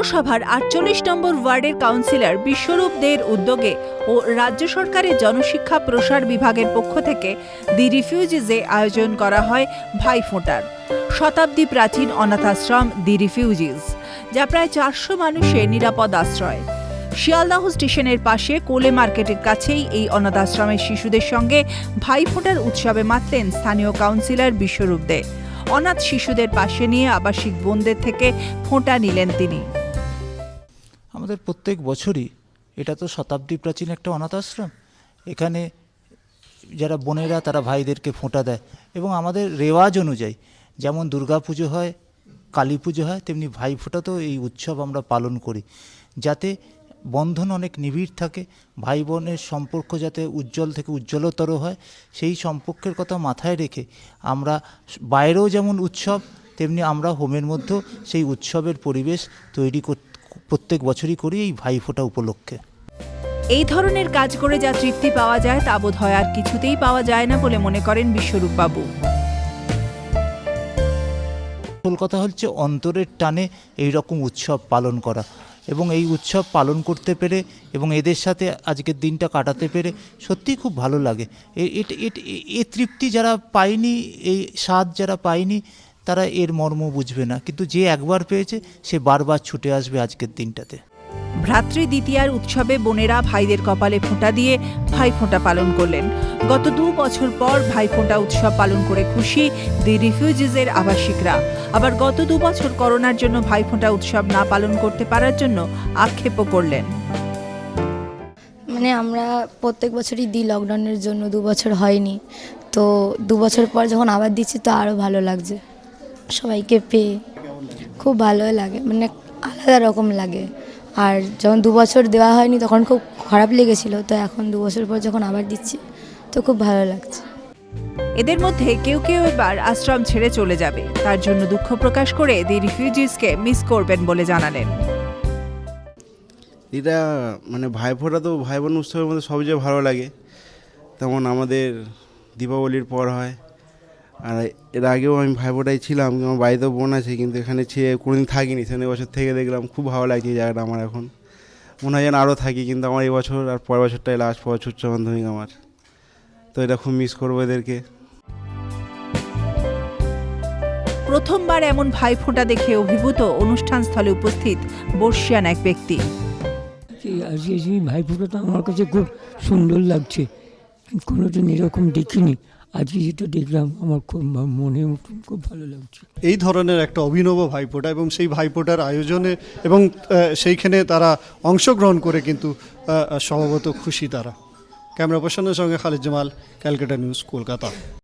পৌরসভার ৪৮ নম্বর ওয়ার্ডের কাউন্সিলর বিশ্বরূপ দের উদ্যোগে ও রাজ্য সরকারের জনশিক্ষা প্রসার বিভাগের পক্ষ থেকে দি রিফিউজিজে আয়োজন করা হয় ভাইফোঁটার। শতাব্দী প্রাচীন অনাথাশ্রম দি রিফিউজিজ, যা প্রায় ৪০০ মানুষের নিরাপদ আশ্রয়। শিয়ালদাহ স্টেশনের পাশে কোলে মার্কেটের কাছেই এই অনাথাশ্রমের শিশুদের সঙ্গে ভাইফোঁটার উৎসবে মাতলেন স্থানীয় কাউন্সিলর বিশ্বরূপ দে। অনাথ শিশুদের পাশে নিয়ে আবাসিক বোনদের থেকে ফোঁটা নিলেন তিনি। আমাদের প্রত্যেক বছরই, এটা তো শতাব্দী প্রাচীন একটা অনাথ আশ্রম, এখানে যারা বোনেরা তারা ভাইদেরকে ফোঁটা দেয় এবং আমাদের রেওয়াজ অনুযায়ী যেমন দুর্গা পুজো হয়, কালী পুজো হয়, তেমনি ভাই ফোঁটাতেও এই উৎসব আমরা পালন করি, যাতে বন্ধন অনেক নিবিড় থাকে, ভাই বোনের সম্পর্ক যাতে উজ্জ্বল থেকে উজ্জ্বলতর হয়, সেই সম্পর্কের কথা মাথায় রেখে আমরা বাইরেও যেমন উৎসব, তেমনি আমরা হোমের মধ্যেও সেই উৎসবের পরিবেশ তৈরি প্রত্যেক বছরই করি এই ভাইফোঁটা উপলক্ষে। এই ধরনের কাজ করে যা তৃপ্তি পাওয়া যায় তা বোধ হয় আর কিছুতেই পাওয়া যায় না বলে মনে করেন বিশ্বরূপ বাবু। আসল কথা হচ্ছে অন্তরের টানে এই রকম উৎসব পালন করা এবং এই উৎসব পালন করতে পেরে এবং এদের সাথে আজকের দিনটা কাটাতে পেরে সত্যিই খুব ভালো লাগে। এই তৃপ্তি যারা পায়নি, এই স্বাদ যারা পায়নি, তারা এর মর্ম বুঝবে না, কিন্তু যে একবার পেয়েছে সে বারবার ছুটে আসবে আজকের দিনটাতে। ভ্রাতৃ দ্বিতীয়ার উৎসবে বোনেরা ভাইদের কপালে ফোঁটা দিয়ে ভাইফোঁটা পালন করলেন। গত ২ বছর পর ভাইফোঁটা উৎসব পালন করে খুশি দি রিফিউজিজের আবাসিকরা। আবার গত ২ বছর করোনার জন্য ভাইফোঁটা উৎসব না পালন করতে পারার জন্য আক্ষেপও করলেন। আমরা প্রত্যেক বছরই দিই, লকডাউনের জন্য ২ বছর হয়নি, তো ২ বছর পর যখন আবার দিচ্ছি তো আরও ভালো লাগছে। সবাইকে পেয়ে খুব ভালো লাগে, আলাদা রকম লাগে। আর যখন ২ বছর দেওয়া হয়নি তখন খুব খারাপ লেগেছিল, তো এখন ২ বছর পর যখন আবার দিচ্ছি তো খুব ভালো লাগছে। এদের মধ্যে কেউ কেউ এবার আশ্রম ছেড়ে চলে যাবে, তার জন্য দুঃখ প্রকাশ করে দি রিফিউজিজকে মিস করবেন বলে জানালেন। এটা ভাইফোঁটা তো ভাই বোন উৎসবের মধ্যে সবচেয়ে ভালো লাগে। তেমন আমাদের দীপাবলির পর হয়, আর এর আগেও আমি ভাইফোঁটায় ছিলাম, আমার বাড়িতেও বোন আছে, কিন্তু এখানে কোনোদিন থাকিনি, সেখানে বছর থেকে দেখলাম খুব ভালো লাগে এই জায়গাটা। আমার এখন মনে হয় যেন আরও থাকি, কিন্তু আমার এই বছর আর পরের বছরটাই লাস্ট বছর উচ্চ মাধ্যমিক আমার, তো এটা খুব মিস করবো এদেরকে। প্রথমবার এমন ভাইফোঁটা দেখে অভিভূত অনুষ্ঠানস্থলে উপস্থিত বর্ষিয়ান এক ব্যক্তি। আজকে এই ভাইফোঁটাটা আমার কাছে খুব সুন্দর লাগছে, কোনোদিন এরকম দেখিনি। আজকে যেটা দেখলাম আমার খুব মনে খুব ভালো লাগছে। এই ধরনের একটা অভিনব ভাইফোঁটা এবং সেই ভাইফোঁটার আয়োজনে এবং সেইখানে তারা অংশগ্রহণ করে কিন্তু স্বভাবত খুশি তারা। ক্যামেরা পার্সনের সঙ্গে খালিদ জামাল, ক্যালকাটা নিউজ, কলকাতা।